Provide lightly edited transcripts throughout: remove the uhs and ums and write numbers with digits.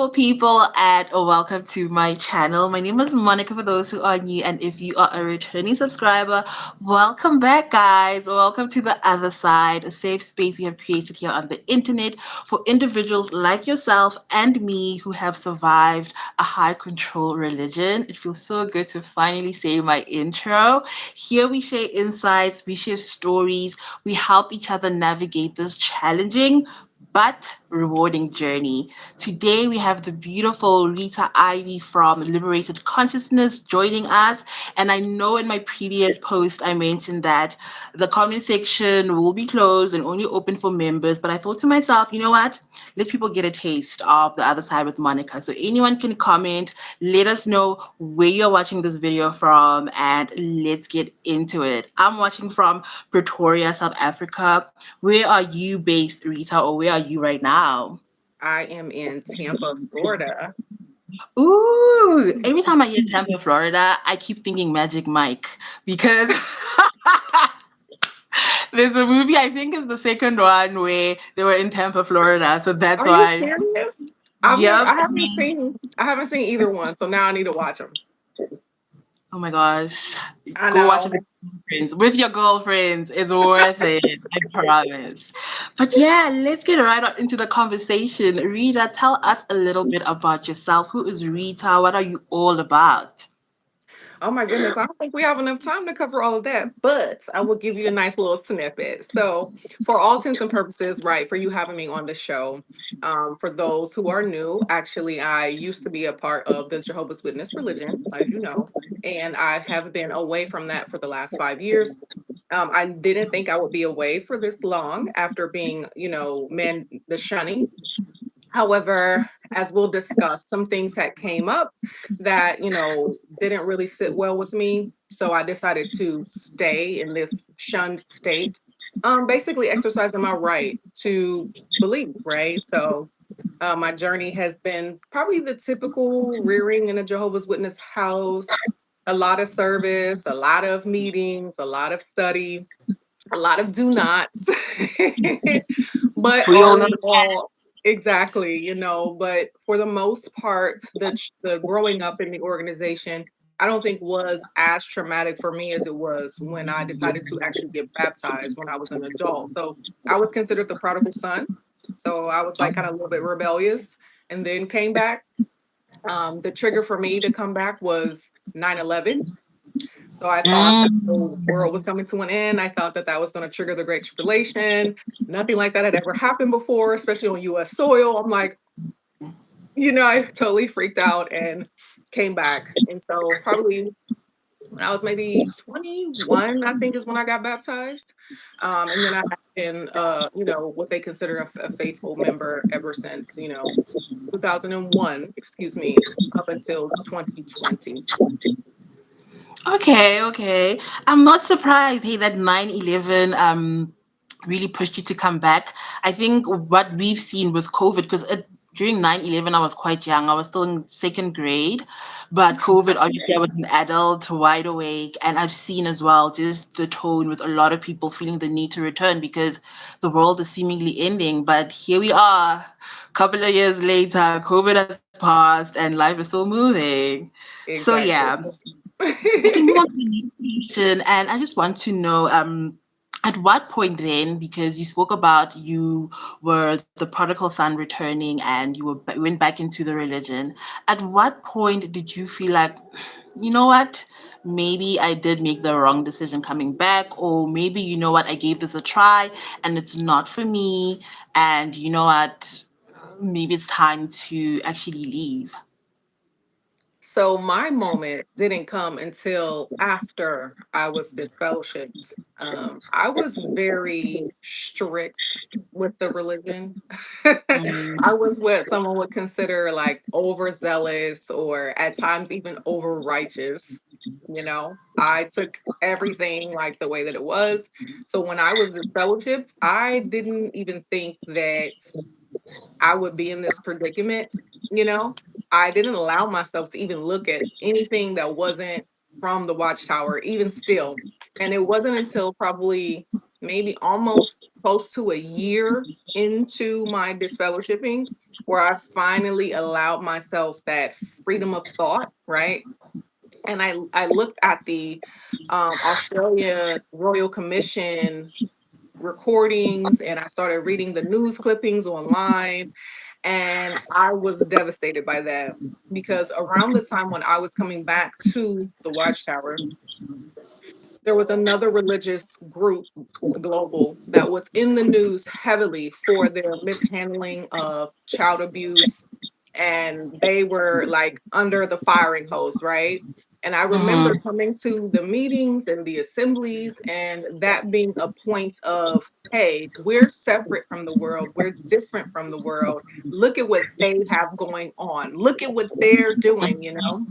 people, and welcome to my channel. My name is Monica for those who are new, and if you are a returning subscriber, welcome back, guys. Welcome to the other side, a safe space we have created here on the internet for individuals like yourself and me who have survived a high control religion. It feels so good to finally say my intro. Here we share insights, we share stories, we help each other navigate this challenging but rewarding journey. Today we have the beautiful Rita Ivy from Liberated Consciousness joining us. And I know in my previous post I mentioned that the comment section will be closed and only open for members. But I thought to myself, you know what? Let people get a taste of the other side with Monica. So anyone can comment, let us know where you're watching this video from, and let's get into it. I'm watching from Pretoria, South Africa. Where are you based, Rita, or where are you right now? I am in Tampa, Florida. Ooh, every time I hear Tampa, Florida, I keep thinking Magic Mike because there's a movie, I think is the second one, where they were in Tampa, Florida. So that's Are you why. serious? Yep. I haven't seen either one, so now I need to watch them. Oh my gosh. I Go watch it know. with your friends. With your girlfriends. It's worth it. I promise. But yeah, let's get right on into the conversation. Rita, tell us a little bit about yourself. Who is Rita? What are you all about? Oh my goodness, I don't think we have enough time to cover all of that, but I will give you a nice little snippet. So, for all intents and purposes, right, for you having me on the show, for those who are new, actually, I used to be a part of the Jehovah's Witness religion, as you know, and I have been away from that for the last 5 years. I didn't think I would be away for this long after being, the shunning. However, as we'll discuss, some things that came up that, didn't really sit well with me. So I decided to stay in this shunned state, basically exercising my right to believe, right? So my journey has been probably the typical rearing in a Jehovah's Witness house, a lot of service, a lot of meetings, a lot of study, a lot of do nots. But We all all know. in all, exactly, but for the most part, the growing up in the organization, I don't think was as traumatic for me as it was when I decided to actually get baptized when I was an adult. So I was considered the prodigal son. So I was like kind of a little bit rebellious and then came back. The trigger for me to come back was 9/11. So I thought that the Mm. world was coming to an end. I thought that that was going to trigger the Great Tribulation. Nothing like that had ever happened before, especially on US soil. I'm like, I totally freaked out and came back. And so probably when I was maybe 21, I think is when I got baptized. And then I have been, what they consider a faithful member ever since, 2001, excuse me, up until 2020. Okay, okay. I'm not surprised, hey, that 9/11 really pushed you to come back. I think what we've seen with COVID, because during 9/11 I was quite young. I was still in second grade, but COVID, obviously I was an adult, wide awake, and I've seen as well just the tone with a lot of people feeling the need to return because the world is seemingly ending. But here we are, a couple of years later, COVID has passed and life is still moving. So yeah, Exactly. we can move on to the next question, and I just want to know, at what point then, because you spoke about you were the prodigal son returning and you went back into the religion. At what point did you feel like, you know what, maybe I did make the wrong decision coming back, or maybe you know what, I gave this a try and it's not for me, and you know what, maybe it's time to actually leave. So my moment didn't come until after I was disfellowshipped. I was very strict with the religion. I Mm. was what someone would consider like overzealous or at times even over righteous. I took everything like the way that it was. So when I was disfellowshipped, I didn't even think that I would be in this predicament, you know? I didn't allow myself to even look at anything that wasn't from the watchtower, even still. And it wasn't until probably maybe almost close to a year into my disfellowshipping where I finally allowed myself that freedom of thought, right? And I looked at the Australia Royal Commission recordings, and I started reading the news clippings online, and I was devastated by that because around the time when I was coming back to the Watchtower, there was another religious group, global, that was in the news heavily for their mishandling of child abuse, and they were like under the firing hose, right? And I remember Mm-hmm. coming to the meetings and the assemblies, and that being a point of, hey, we're separate from the world, we're different from the world. Look at what they have going on, look at what they're doing, you know?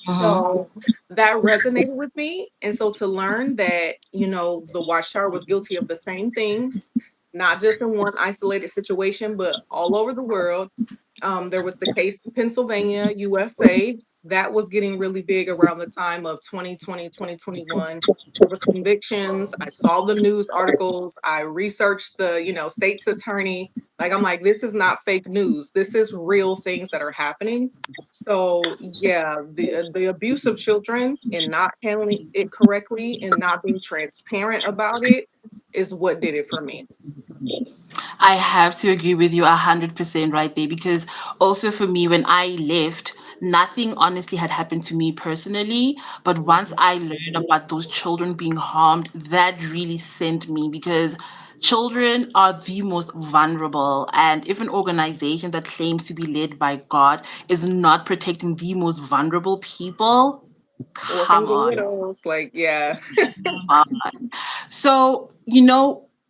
Mm-hmm. So that resonated with me. And so to learn that, the Watchtower was guilty of the same things, not just in one isolated situation, but all over the world. There was the case in Pennsylvania, USA, that was getting really big around the time of 2020, 2021. There was convictions. I saw the news articles. I researched the, state's attorney. Like, I'm like, this is not fake news. This is real things that are happening. So yeah, the abuse of children and not handling it correctly and not being transparent about it is what did it for me. I have to agree with you 100% right there because also for me, when I left, nothing honestly had happened to me personally. But once Mhm. I learned about those children being harmed, that really sent me because children are the most vulnerable. And if an organization that claims to be led by God is not protecting the most vulnerable people, Orphans come and on. widows, like, yeah. So,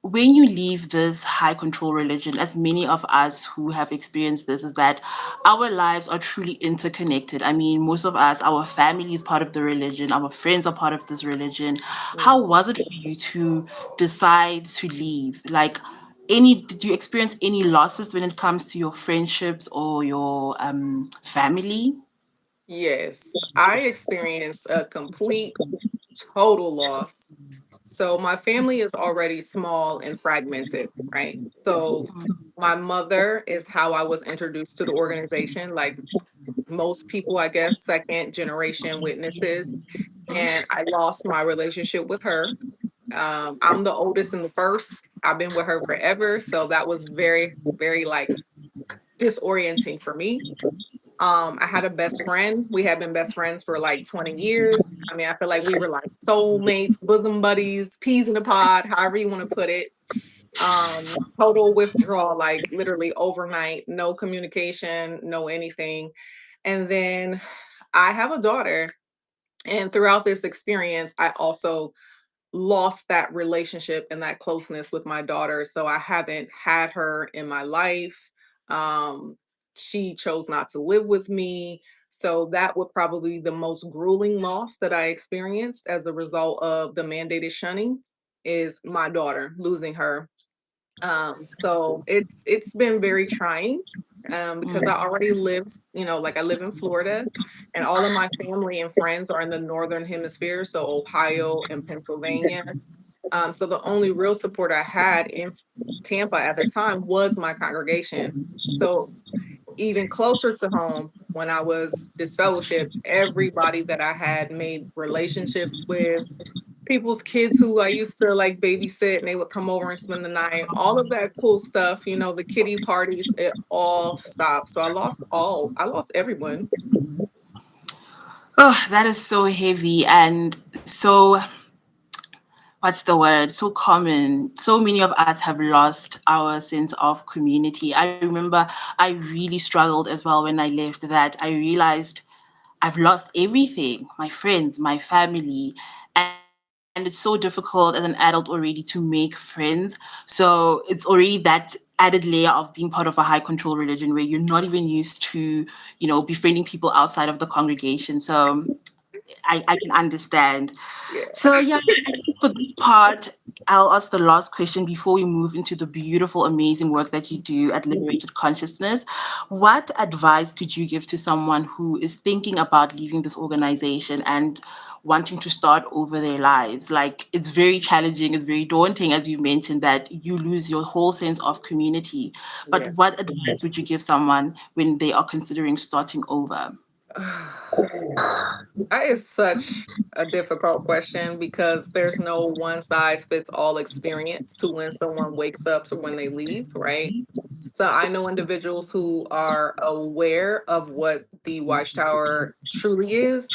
when you leave this high control religion, as many of us who have experienced this, is that our lives are truly interconnected. I mean, most of us, our family is part of the religion, our friends are part of this religion. How Mhm. was it for you to decide to leave? Like, did you experience any losses when it comes to your friendships or your family? Yes, I experienced a complete, total loss. So my family is already small and fragmented, right? So my mother is how I was introduced to the organization, like most people, I guess, second generation witnesses. And I lost my relationship with her. I'm the oldest and the first. I've been with her forever. So that was very, very like disorienting for me. I had a best friend. We had been best friends for like 20 years. I mean, I feel like we were like soulmates, bosom buddies, peas in a pod, however you want to put it. Total withdrawal, like literally overnight, no communication, no anything. And then I have a daughter. And throughout this experience, I also lost that relationship and that closeness with my daughter. So I haven't had her in my life. Um, she chose not to live with me. So that would probably be the most grueling loss that I experienced as a result of the mandated shunning is my daughter, losing her. So it's been very trying because I already lived, like I live in Florida, and all of my family and friends are in the northern hemisphere, so Ohio and Pennsylvania. So the only real support I had in Tampa at the time was my congregation. So even closer to home, when I was disfellowshipped, everybody that I had made relationships with, people's kids who I used to like babysit and they would come over and spend the night, all of that cool stuff, the kiddie parties, it all stopped. So I lost everyone. Oh, that is so heavy and so what's the word? So common. So many of us have lost our sense of community. I remember I really struggled as well when I left that I realized I've lost everything, my friends, my family. And it's so difficult as an adult already to make friends. So it's already that added layer of being part of a high control religion where you're not even used to, befriending people outside of the congregation. So I can understand. Yeah. So yeah, I think for this part, I'll ask the last question before we move into the beautiful, amazing work that you do at Liberated Consciousness. What advice could you give to someone who is thinking about leaving this organization and wanting to start over their lives? Like, it's very challenging, it's very daunting, as you mentioned, that you lose your whole sense of community. But Yeah. what advice would you give someone when they are considering starting over? That is such a difficult question because there's no one size fits all experience to when someone wakes up to when they leave, right? So I know individuals who are aware of what the Watchtower truly is,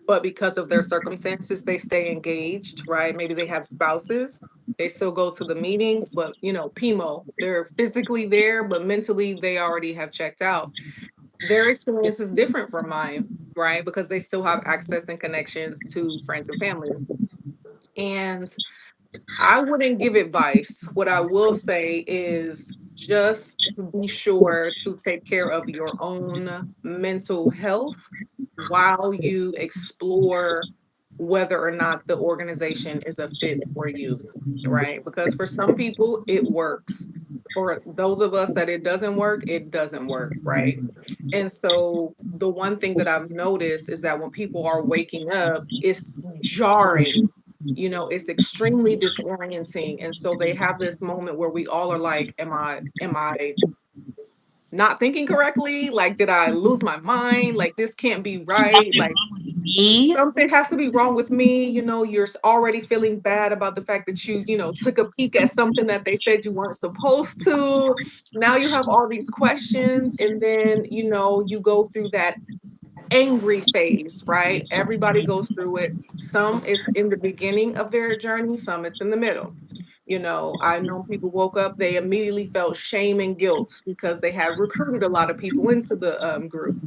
but because of their circumstances, they stay engaged, right? Maybe they have spouses. They still go to the meetings, but PMO, they're physically there, but mentally they already have checked out. Their experience is different from mine, right? Because they still have access and connections to friends and family. And I wouldn't give advice. What I will say is just be sure to take care of your own mental health while you explore whether or not the organization is a fit for you, right? Because for some people, it works. For those of us that it doesn't work, right? And so the one thing that I've noticed is that when people are waking up, it's jarring, it's extremely disorienting. And so they have this moment where we all are like, am I not thinking correctly? Like, did I lose my mind? Like, this can't be right. Like, Me? something has to be wrong with me. You're already feeling bad about the fact that you took a peek at something that they said you weren't supposed to. Now you have all these questions. And then, you go through that angry phase, right? Everybody goes through it. Some it's in the beginning of their journey, some it's in the middle. I know people woke up, they immediately felt shame and guilt because they had recruited a lot of people into the group.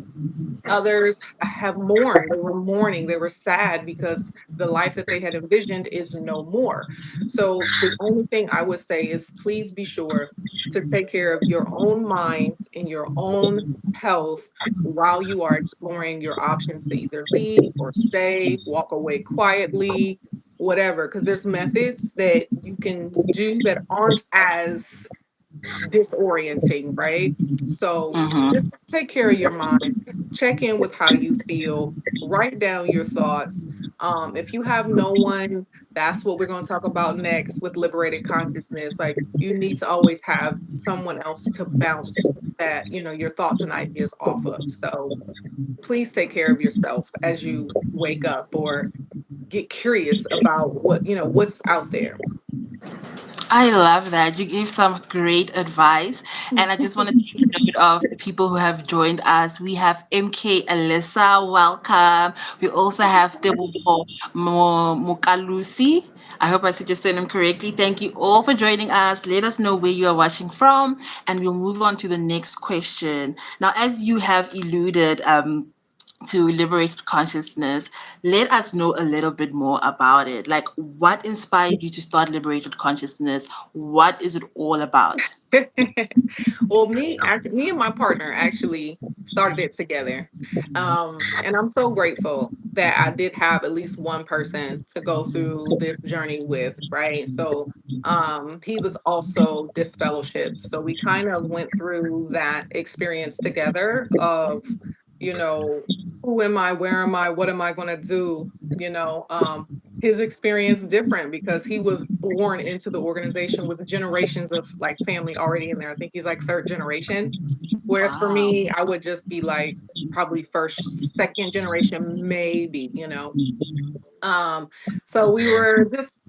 Others have mourned. They were mourning. They were sad because the life that they had envisioned is no more. So, the only thing I would say is please be sure to take care of your own mind and your own health while you are exploring your options to either leave or stay, walk away quietly, whatever. Because there's methods that you can do that aren't as disorienting, right? So Mm-hmm. just take care of your mind, check in with how you feel, write down your thoughts. If you have no one, that's what we're going to talk about next with liberated consciousness. Like you need to always have someone else to bounce that, your thoughts and ideas off of. So please take care of yourself as you wake up or get curious about what's out there. I love that. You gave some great advice. And I just want to take note of the people who have joined us. We have MK Alyssa, welcome. We also have Tebogo Mukalusi. I hope I said your surname correctly. Thank you all for joining us. Let us know where you are watching from, and we'll move on to the next question. Now, as you have alluded, to liberate consciousness, let us know a little bit more about it. Like, what inspired you to start liberated consciousness? What is it all about? Well, me and my partner actually started it together. And I'm so grateful that I did have at least one person to go through this journey with, right? So he was also disfellowshipped. So we kind of went through that experience together of, you know, who am I, where am I, what am I gonna do? You know, his experience different because he was born into the organization with generations of like family already in there. I think he's like third generation. Whereas for Wow. me, I would just be like probably first, second generation, maybe. Um, so we were just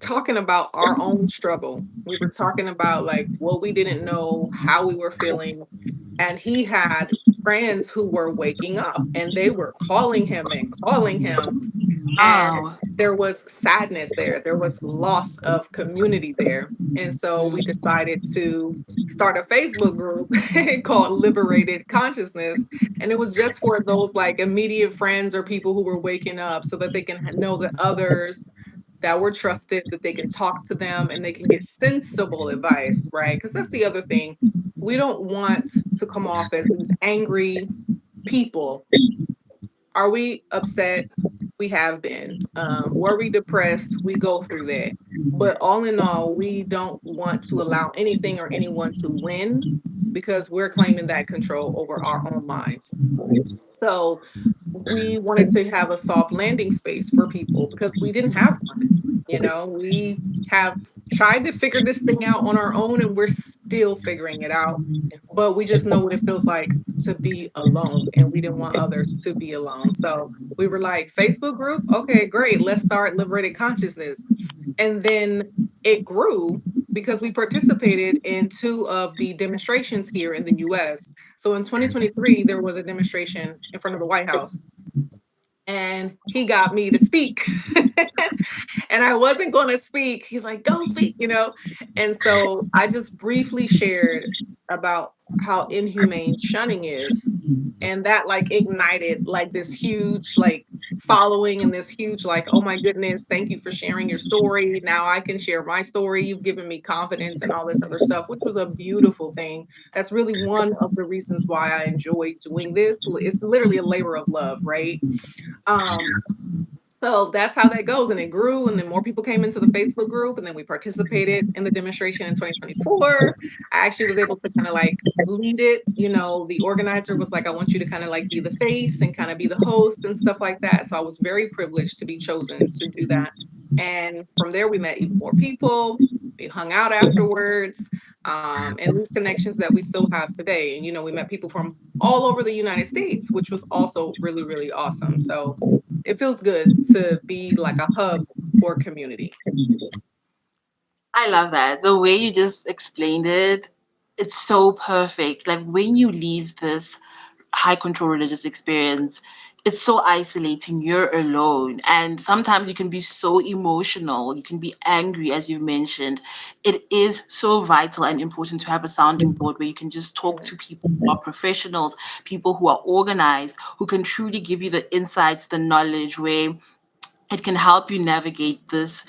talking about our own struggle. We were talking about like what we didn't know, how we were feeling, and he had friends who were waking up and they were calling him and calling him, and Wow. there was sadness there. There was loss of community there. And so we decided to start a Facebook group called Liberated Consciousness. And it was just for those like immediate friends or people who were waking up so that they can know that others that were trusted, that they can talk to them and they can get sensible advice, right? Because that's the other thing. We don't want to come off as these angry people. Are we upset? We have been. Were we depressed? We go through that. But all in all, we don't want to allow anything or anyone to win because we're claiming that control over our own minds. So we wanted to have a soft landing space for people because we didn't have one. We have tried to figure this thing out on our own and we're still figuring it out. But we just know what it feels like to be alone and we didn't want others to be alone. So we were like, Facebook group? Okay, great. Let's start Liberated Consciousness. And then it grew because we participated in two of the demonstrations here in the US. So in 2023, there was a demonstration in front of the White House, and he got me to speak. And I wasn't going to speak. He's like, go speak. And so I just briefly shared about how inhumane shunning is. And that like ignited like this huge like following and this huge like, oh my goodness, thank you for sharing your story. Now I can share my story. You've given me confidence and all this other stuff, which was a beautiful thing. That's really one of the reasons why I enjoy doing this. It's literally a labor of love, right? Um, so that's how that goes. And it grew, and then more people came into the Facebook group, and then we participated in the demonstration in 2024. I actually was able to kind of like lead it. The organizer was like, I want you to kind of like be the face and kind of be the host and stuff like that. So I was very privileged to be chosen to do that. And from there, we met even more people. We hung out afterwards, and these connections that we still have today. And, we met people from all over the United States, which was also really, really awesome. So, it feels good to be like a hub for community. I love that. The way you just explained it, it's so perfect. Like when you leave this high control religious experience, it's so isolating. You're alone. And sometimes you can be so emotional. You can be angry, as you've mentioned. It is so vital and important to have a sounding board where you can just talk Mhm. to people who are professionals, people who are organized, who can truly give you the insights, the knowledge, where it can help you navigate this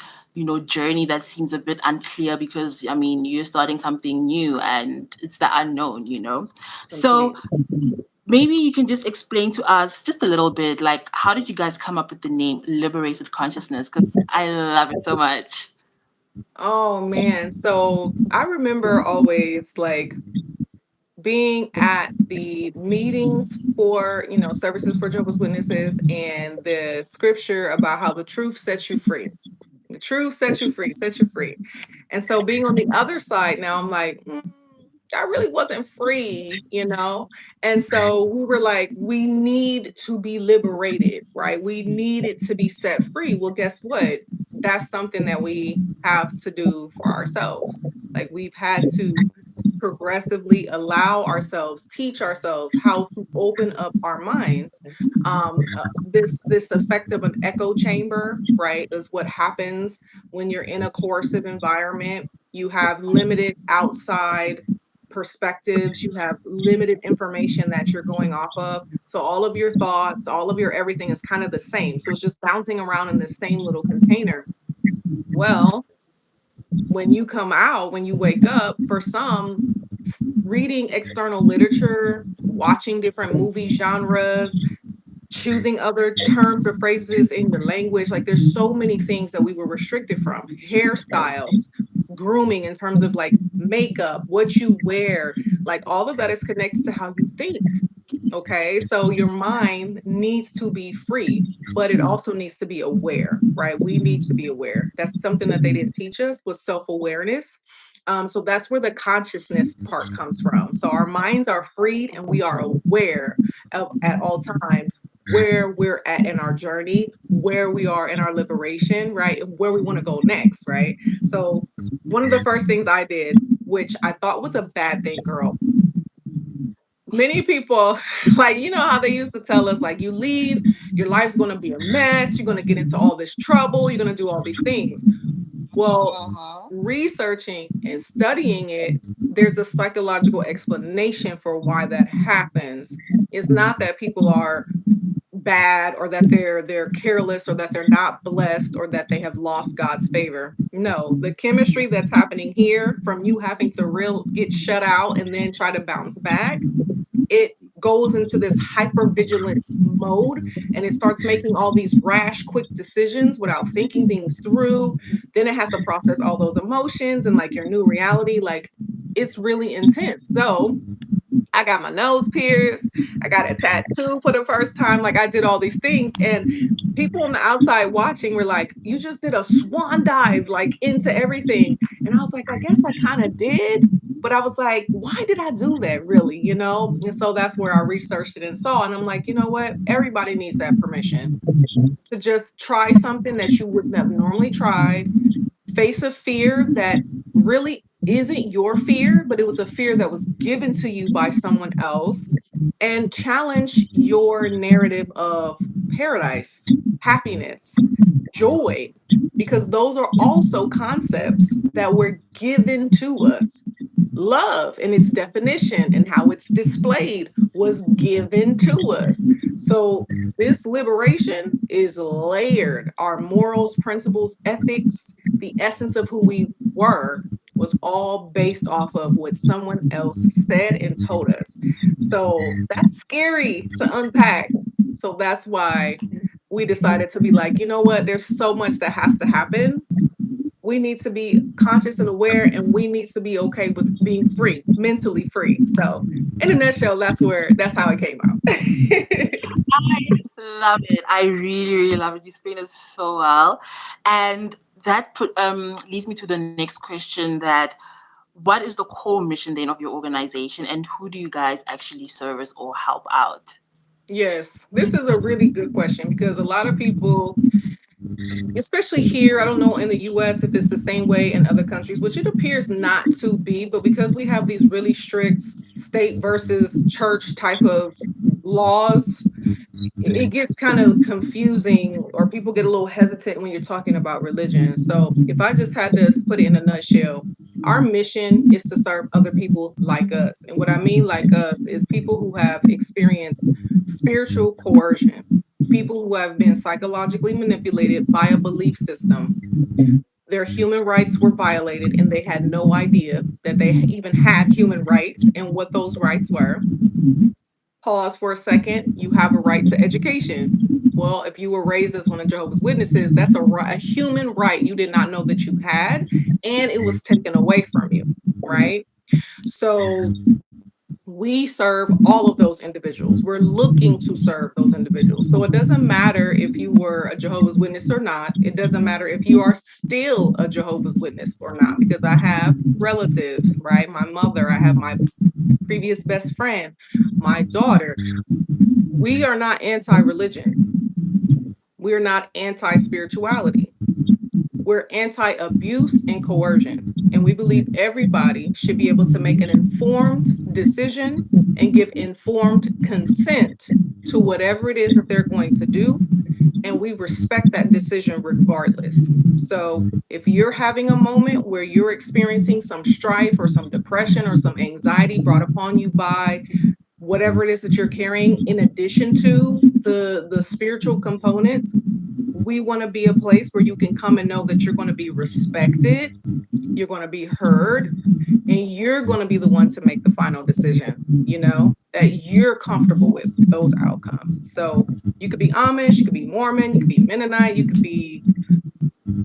journey that seems a bit unclear, because I mean you're starting something new and it's the unknown. So Complete. maybe you can just explain to us just a little bit, like, how did you guys come up with the name Liberated Consciousness? Because I love it so much. Oh man. So I remember always like being at the meetings for, services for Jehovah's Witnesses and the scripture about how the truth sets you free. The truth sets you free, sets you free. And so being on the other side now, I'm like, I really wasn't free. And so we were like, we need to be liberated, right? We needed to be set free. Well, guess what? That's something that we have to do for ourselves. Like we've had to progressively allow ourselves, teach ourselves how to open up our minds. This effect of an echo chamber, right, is what happens when you're in a coercive environment. You have limited outside perspectives, you have limited information that you're going off of. So all of your thoughts, all of your everything is kind of the same. So it's just bouncing around in this same little container. Well, when you come out, when you wake up, for some, reading external literature, watching different movie genres, choosing other terms or phrases in your language. Like there's so many things that we were restricted from. Hairstyles, grooming in terms of like makeup, what you wear, like all of that is connected to how you think. Okay. So your mind needs to be free, but it also needs to be aware, right? We need to be aware. That's something that they didn't teach us was self-awareness. So that's where the consciousness part comes from. So our minds are freed and we are aware of at all times where we're at in our journey, where we are in our liberation, right? And where we want to go next, right? So one of the first things I did, which I thought was a bad thing, girl, many people like how they used to tell us like you leave, your life's going to be a mess, you're going to get into all this trouble, you're going to do all these things. Well, Uh-huh. researching and studying it, there's a psychological explanation for why that happens. It's not that people are bad or that they're careless or that they're not blessed or that they have lost God's favor. No, the chemistry that's happening here from you having to real get shut out and then try to bounce back, it goes into this hypervigilance mode, and it starts making all these rash, quick decisions without thinking things through. Then it has to process all those emotions and like your new reality. Like, it's really intense. So I got my nose pierced. I got a tattoo for the first time. Like, I did all these things. And people on the outside watching were like, you just did a swan dive, like into everything. And I was like, I guess I kind of did. But I was like, why did I do that really? And so that's where I researched it and saw. And I'm like, you know what? Everybody needs that permission to just try something that you wouldn't have normally tried, face a fear that really isn't your fear, but it was a fear that was given to you by someone else, and challenge your narrative of paradise, happiness, joy, because those are also concepts that were given to us. Love and its definition and how it's displayed was given to us. So this liberation is layered. Our morals, principles, ethics, the essence of who we were was all based off of what someone else said and told us. So that's scary to unpack. So that's why we decided to be like, you know what? There's so much that has to happen. We need to be conscious and aware, and we need to be okay with being free, mentally free. So, in a nutshell, that's how it came out. Love it. I really, really love it. You explained it so well. And that leads me to the next question, that what is the core mission then of your organization, and who do you guys actually service or help out? Yes, this is a really good question because a lot of people, especially here, I don't know in the US if it's the same way in other countries, which it appears not to be, but because we have these really strict state versus church type of laws, it gets kind of confusing, or people get a little hesitant when you're talking about religion. So, if I just had to put it in a nutshell, our mission is to serve other people like us. And what I mean like us is people who have experienced spiritual coercion, people who have been psychologically manipulated by a belief system. Their human rights were violated and they had no idea that they even had human rights and what those rights were. Pause for a second. You have a right to education. Well, if you were raised as one of Jehovah's Witnesses, that's a human right you did not know that you had, and it was taken away from you, right? So we serve all of those individuals. We're looking to serve those individuals. So it doesn't matter if you were a Jehovah's Witness or not. It doesn't matter if you are still a Jehovah's Witness or not, because I have relatives, right? My mother, I have my previous best friend, my daughter. We are not anti religion. We're not anti spirituality. We're anti abuse and coercion. And we believe everybody should be able to make an informed decision and give informed consent to whatever it is that they're going to do. And we respect that decision regardless. So if you're having a moment where you're experiencing some strife or some depression or some anxiety brought upon you by whatever it is that you're carrying, in addition to the spiritual components, we want to be a place where you can come and know that you're going to be respected, you're going to be heard, and you're going to be the one to make the final decision, that you're comfortable with those outcomes. So you could be Amish, you could be Mormon, you could be Mennonite, you could be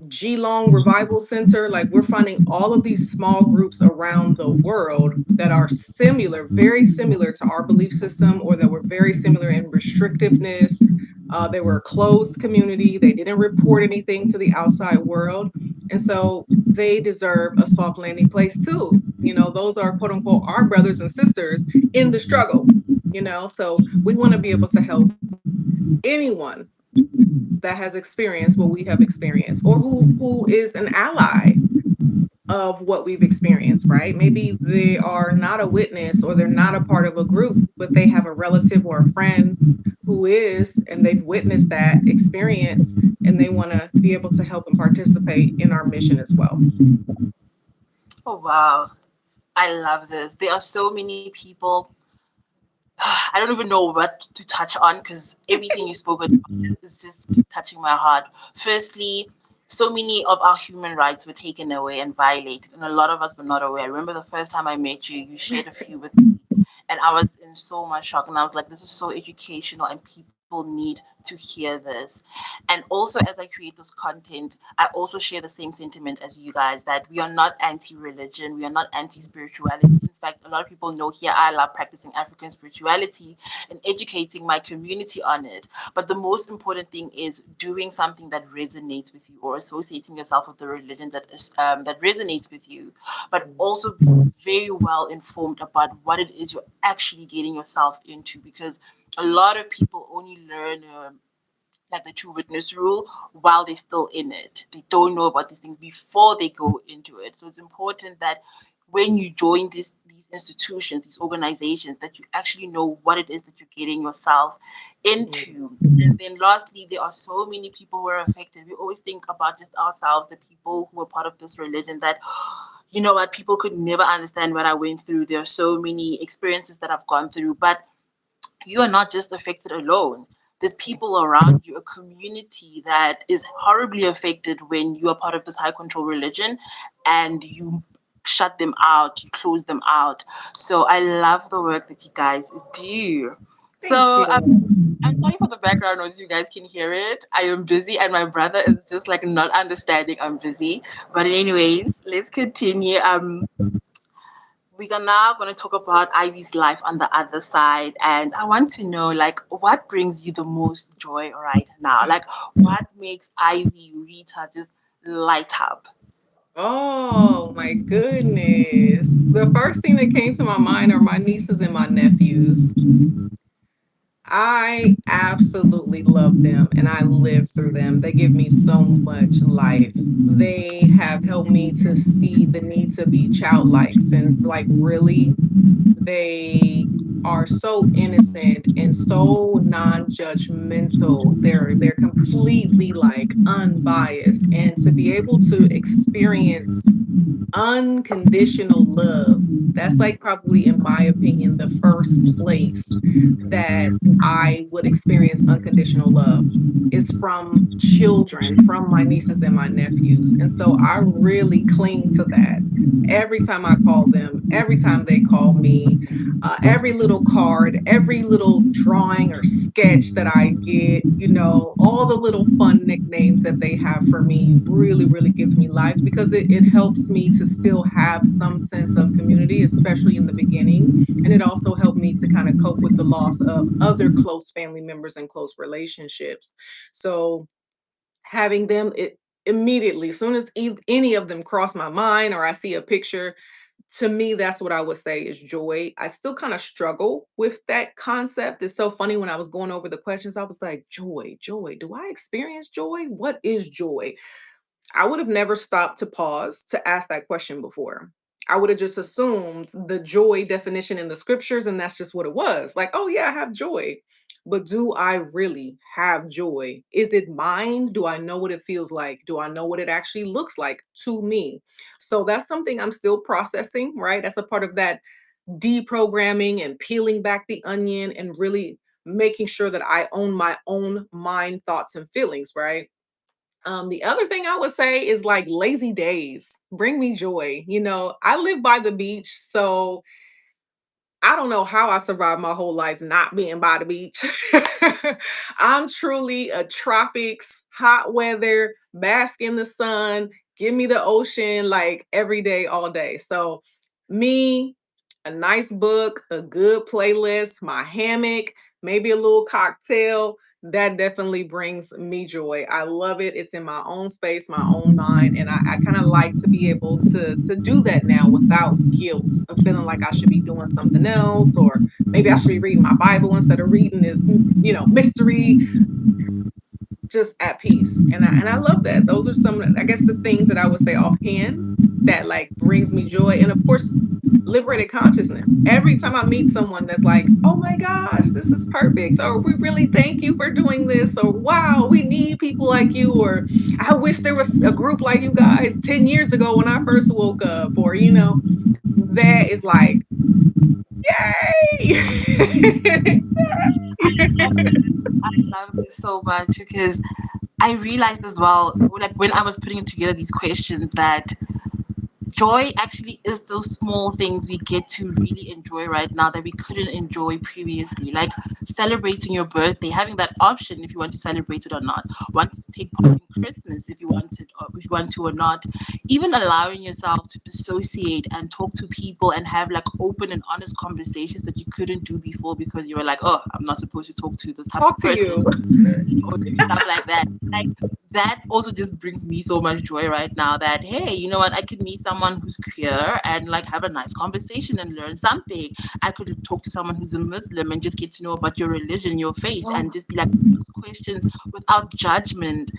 Geelong Revival Center. Like, we're finding all of these small groups around the world that are similar, very similar to our belief system, or that were very similar in restrictiveness. They were a closed community. They didn't report anything to the outside world. And so they deserve a soft landing place too. Those are quote unquote our brothers and sisters in the struggle. So we want to be able to help anyone that has experienced what we have experienced, or who is an ally of what we've experienced, right? Maybe they are not a witness or they're not a part of a group, but they have a relative or a friend who is, and they've witnessed that experience, and they want to be able to help and participate in our mission as well. Oh, wow. I love this. There are so many people. I don't even know what to touch on because everything you spoke about is just touching my heart. Firstly, so many of our human rights were taken away and violated, and a lot of us were not aware. I remember the first time I met you, you shared a few with me, and I was in in so much shock, and I was like, this is so educational, and people need to hear this. And also, as I create this content, I also share the same sentiment as you guys, that we are not anti-religion, we are not anti-spirituality. In fact, a lot of people know here I love practicing African spirituality and educating my community on it. But the most important thing is doing something that resonates with you, or associating yourself with the religion that resonates with you, but also be very well informed about what it is you're actually getting yourself into, because a lot of people only learn like the true witness rule while they're still in it. They don't know about these things before they go into it. So it's important that when you join these institutions, these organizations, that you actually know what it is that you're getting yourself Mm. into. And then lastly, there are so many people who are affected. We always think about just ourselves, the people who are part of this religion, that you know what, people could never understand what I went through. There are so many experiences that I've gone through, but you are not just affected alone. There's people around you, a community that is horribly affected when you are part of this high control religion and you shut them out, you close them out. So I love the work that you guys do. Thank So you. I'm sorry for the background noise. You guys can hear it. I am busy, and my brother is just like not understanding I'm busy. But anyways, let's continue. We are now going to talk about Ivy's life on the other side, and I want to know, like, what brings you the most joy right now? Like, what makes Ivy Rita just light up? Oh my goodness. The first thing that came to my mind are my nieces and my nephews. I absolutely love them and I live through them. They give me so much life. They have helped me to see the need to be childlike, since, like, really, they are so innocent and so non-judgmental. They're completely like unbiased, and to be able to experience unconditional love, that's like probably, in my opinion, the first place that I would experience unconditional love is from children, from my nieces and my nephews. And so I really cling to that every time I call them, every time they call me, every little card, every little drawing or sketch that I get, all the little fun nicknames that they have for me really, really gives me life, because it helps me to still have some sense of community, especially in the beginning. And it also helped me to kind of cope with the loss of other close family members and close relationships. So having them, it immediately, as soon as any of them cross my mind or I see a picture, to me, that's what I would say is joy. I still kind of struggle with that concept. It's so funny, when I was going over the questions, I was like, joy, joy. Do I experience joy? What is joy? I would have never stopped to pause to ask that question before. I would have just assumed the joy definition in the scriptures, and that's just what it was. Like, oh, yeah, I have joy. But do I really have joy? Is it mine? Do I know what it feels like? Do I know what it actually looks like to me? So that's something I'm still processing, right? That's a part of that deprogramming and peeling back the onion and really making sure that I own my own mind, thoughts, and feelings, right? The other thing I would say is like lazy days bring me joy. I live by the beach, so I don't know how I survived my whole life not being by the beach. I'm truly a tropics, hot weather, bask in the sun, give me the ocean like every day, all day. So, me, a nice book, a good playlist, my hammock, maybe a little cocktail, that definitely brings me joy. I love it. It's in my own space, my own mind. And I kind of like to be able to do that now without guilt of feeling like I should be doing something else, or maybe I should be reading my Bible instead of reading this, mystery, just at peace. And I love that. Those are some, I guess, the things that I would say offhand that like brings me joy. And of course, liberated consciousness. Every time I meet someone that's like, oh my gosh, this is perfect, or we really thank you for doing this, or wow, we need people like you, or I wish there was a group like you guys 10 years ago when I first woke up, or that is like, yay. I love this so much because I realized as well, like when I was putting together these questions, that joy actually is those small things we get to really enjoy right now that we couldn't enjoy previously, like celebrating your birthday, having that option if you want to celebrate it or not, wanting to take part in Christmas if you wanted, or if you want to or not, even allowing yourself to associate and talk to people and have like open and honest conversations that you couldn't do before because you were like, oh, I'm not supposed to talk to this type Talk of to person, you. or stuff like that. Like that also just brings me so much joy right now that hey, you know what, I could meet someone who's queer and like have a nice conversation and learn something. I could talk to someone who's a Muslim and just get to know about your religion, your faith, and Oh, just be like ask questions without judgment.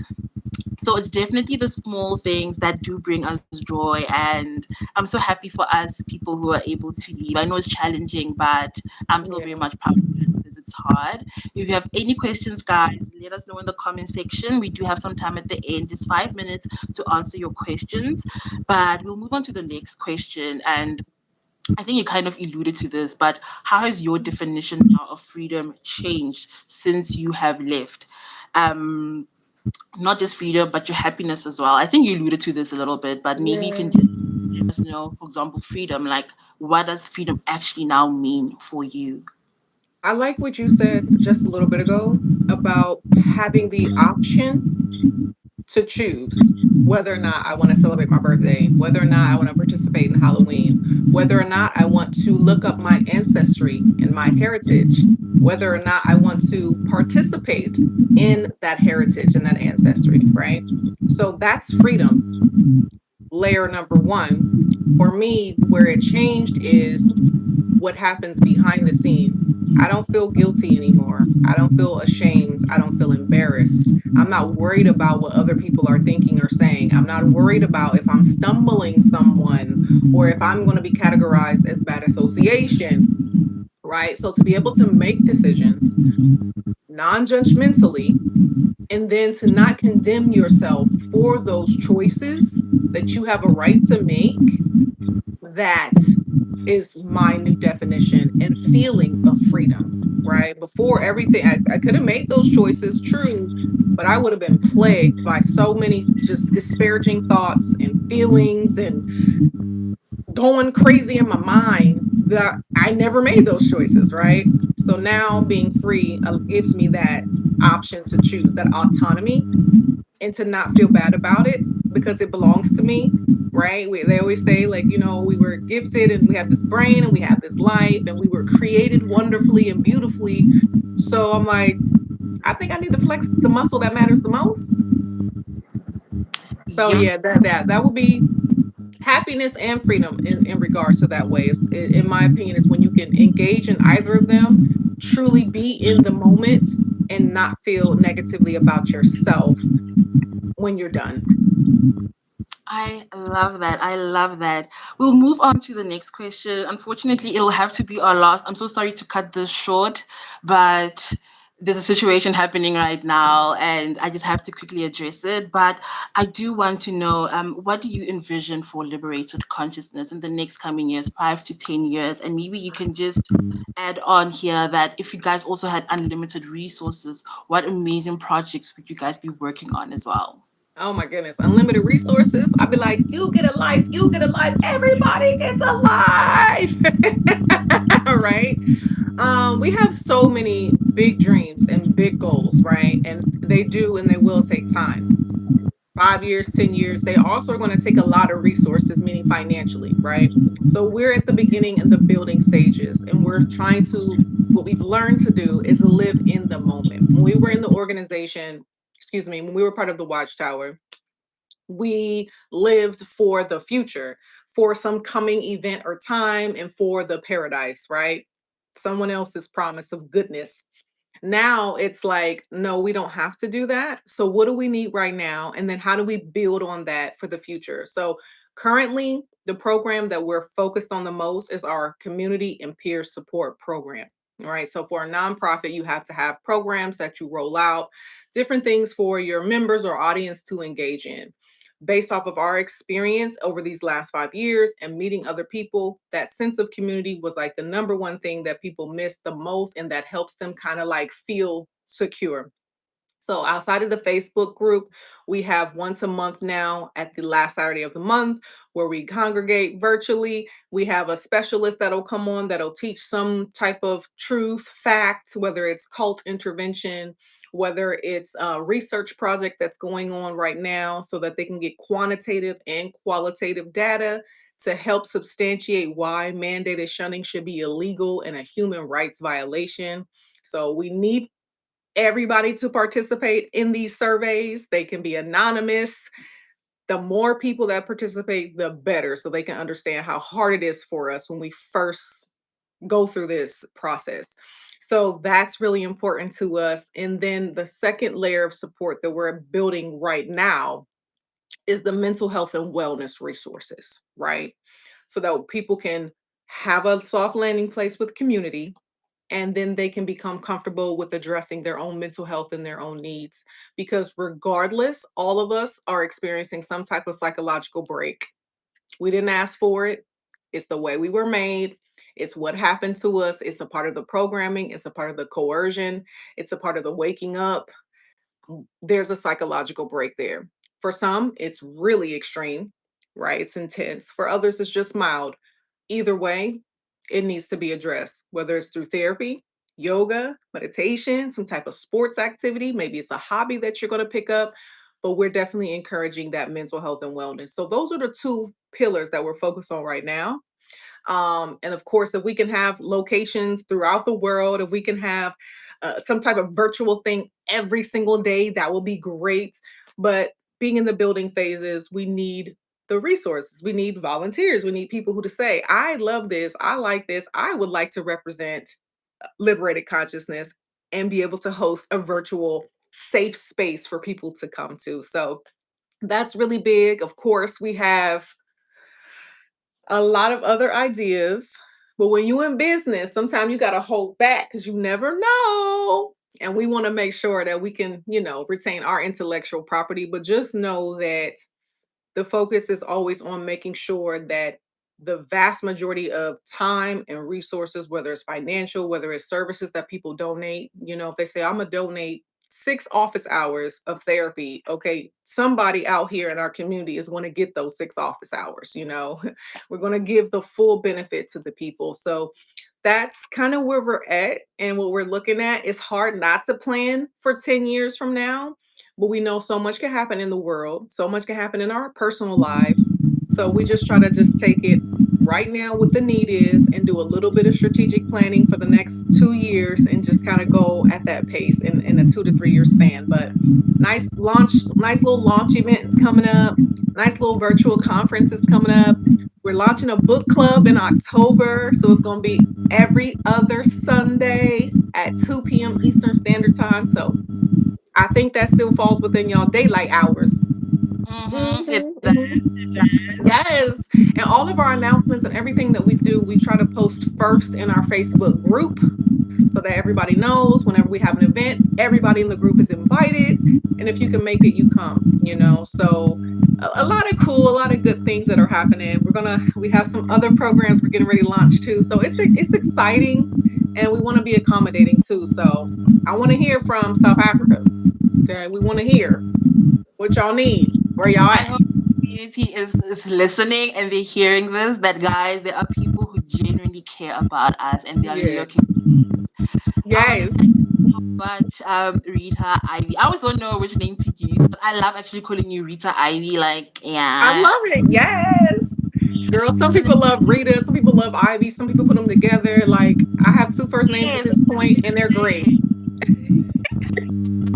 So it's definitely the small things that do bring us joy, and I'm so happy for us people who are able to leave. I know it's challenging, but I'm still yeah. very much proud of us because it's hard. If you have any questions, guys, let us know in the comment section. We do have some time at the end, just 5 minutes to answer your questions, but we'll move on to the next question. And I think you kind of alluded to this, but how has your definition now of freedom changed since you have left? um not just freedom, but your happiness as well. I think you alluded to this a little bit, but maybe you can Yeah. just let us know, for example, freedom. Like, what does freedom actually now mean for you? I like what you said just a little bit ago about having the option to choose whether or not I want to celebrate my birthday, whether or not I want to participate in Halloween, whether or not I want to look up my ancestry and my heritage, whether or not I want to participate in that heritage and that ancestry, right? So that's freedom. Layer number one. For me, where it changed is what happens behind the scenes. I don't feel guilty anymore. I don't feel ashamed. I don't feel embarrassed. I'm not worried about what other people are thinking or saying. I'm not worried about if I'm stumbling someone or if I'm going to be categorized as bad association, right? So to be able to make decisions non judgmentally and then to not condemn yourself for those choices that you have a right to make, that is my new definition and feeling of freedom, right? Before everything, I could have made those choices, true, but I would have been plagued by so many just disparaging thoughts and feelings and going crazy in my mind that I never made those choices, right? So now being free gives me that option to choose, that autonomy, and to not feel bad about it because it belongs to me, right? They always say, like, we were gifted and we have this brain and we have this life and we were created wonderfully and beautifully. So I'm like, I think I need to flex the muscle that matters the most. So Yep. yeah, that would be happiness and freedom in regards to that way. In my opinion, is when you can engage in either of them, truly be in the moment and not feel negatively about yourself when you're done. I love that. I love that. We'll move on to the next question. Unfortunately, it'll have to be our last. I'm so sorry to cut this short, but there's a situation happening right now, and I just have to quickly address it. But I do want to know, what do you envision for liberated consciousness in the next coming years, 5 to 10 years? And maybe you can just add on here that if you guys also had unlimited resources, what amazing projects would you guys be working on as well? Oh my goodness, unlimited resources. I'd be like, you get a life, you get a life, everybody gets a life. Right? We have so many big dreams and big goals, right? And they do and they will take time. 5 years, 10 years. They also are going to take a lot of resources, meaning financially, right? So we're at the beginning and the building stages, and we're trying to, what we've learned to do is live in the moment. When we were in the organization, excuse me, when we were part of the Watchtower, we lived for the future, for some coming event or time, and for the paradise, right? Someone else's promise of goodness. Now it's like, no, we don't have to do that. So, what do we need right now? And then, how do we build on that for the future? So, currently, the program that we're focused on the most is our community and peer support program. All right. So, for a nonprofit, you have to have programs that you roll out, different things for your members or audience to engage in. Based off of our experience over these last 5 years and meeting other people, that sense of community was like the number one thing that people miss the most and that helps them kind of like feel secure. So outside of the Facebook group, we have once a month now at the last Saturday of the month where we congregate virtually. We have a specialist that'll come on that'll teach some type of truth, fact, whether it's cult intervention, whether it's a research project that's going on right now so that they can get quantitative and qualitative data to help substantiate why mandated shunning should be illegal and a human rights violation. So we need everybody to participate in these surveys. They can be anonymous. The more people that participate, the better, so they can understand how hard it is for us when we first go through this process. So that's really important to us. And then the second layer of support that we're building right now is the mental health and wellness resources, right? So that people can have a soft landing place with community, and then they can become comfortable with addressing their own mental health and their own needs. Because regardless, all of us are experiencing some type of psychological break. We didn't ask for it. It's the way we were made. It's what happened to us. It's a part of the programming. It's a part of the coercion. It's a part of the waking up. There's a psychological break there. For some, it's really extreme, right? It's intense. For others, it's just mild. Either way, it needs to be addressed, whether it's through therapy, yoga, meditation, some type of sports activity. Maybe it's a hobby that you're going to pick up, but we're definitely encouraging that mental health and wellness. So, those are the two pillars that we're focused on right now. And of course, if we can have locations throughout the world, if we can have some type of virtual thing every single day, that will be great. But being in the building phases, we need the resources. We need volunteers. We need people who to say, I love this. I like this. I would like to represent liberated consciousness and be able to host a virtual safe space for people to come to. So that's really big. Of course, we have a lot of other ideas. But when you in business, sometimes you got to hold back because you never know. And we want to make sure that we can, retain our intellectual property. But just know that the focus is always on making sure that the vast majority of time and resources, whether it's financial, whether it's services that people donate, if they say, I'm going to donate 6 office hours of therapy, okay, somebody out here in our community is going to get those 6 office hours. We're going to give the full benefit to the people. So that's kind of where we're at and what we're looking at. It's hard not to plan for 10 years from now, but we know so much can happen in the world, so much can happen in our personal lives. So we just try to just take it right now what the need is and do a little bit of strategic planning for the next 2 years and just kind of go at that pace in a 2 to 3 year span. But nice little launch events coming up, nice little virtual conferences coming up. We're launching a book club in October. So it's going to be every other Sunday at 2 p.m. Eastern Standard Time. So I think that still falls within y'all daylight hours. Mm-hmm. It Mhm, does. mhm. It does. Yes. And all of our announcements and everything that we do, we try to post first in our Facebook group so that everybody knows whenever we have an event, everybody in the group is invited. And if you can make it, you come. So a lot of cool, a lot of good things that are happening. We have some other programs we're getting ready to launch too. So it's exciting and we want to be accommodating too. So I want to hear from South Africa. Okay. We want to hear what y'all need, where y'all I at. hope the community is listening and they're hearing this. That guys, there are people who genuinely care about us and they are Yeah. looking. I want to thank Yes. you so much, Rita Ivy. I always don't know which name to use, but I love actually calling you Rita Ivy. Like, I yeah. love it. Yes. Girl, some And people love Rita, some people love Ivy, some people put them together. Like I have two first names at yes, this point, and they're great.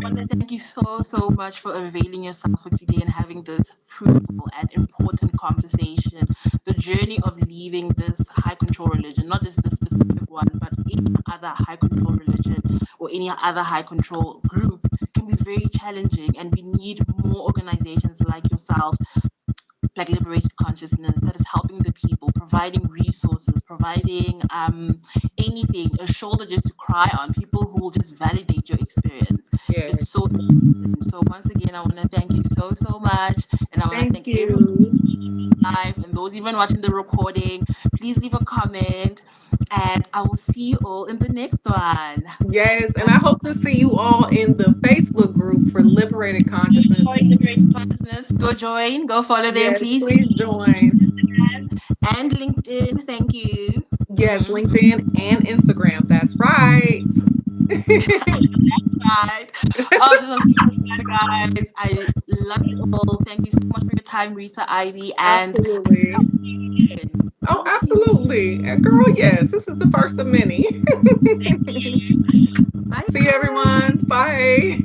I want to thank you so much for availing yourself for today and having this fruitful and important conversation. The journey of leaving this high control religion, not just this specific one, but any other high control religion or any other high control group can be very challenging. And we need more organizations like yourself, like Liberated Consciousness, that is helping the people, providing resources, providing anything, a shoulder just to cry on, people who will just validate your experience. It's so Yes. important. So once again, I want to thank you so much, and I want to Thank thank everyone you. live and those even watching the recording. Please leave a comment. And I will see you all in the next one. Yes, and I hope to see you all in the Facebook group for Liberated Consciousness. Join the Great Consciousness. Go join. Go follow them, Yes, please. please join. And LinkedIn. Thank you. Yes, Mhm. LinkedIn and Instagram. That's right. Right. Oh, this was so fun, guys. I love you all. Thank you so much for your time, Rita Ivy. And Absolutely. I Oh, will see you absolutely. And girl, yes, this is the first of many. again. Bye See you, bye. everyone. Bye.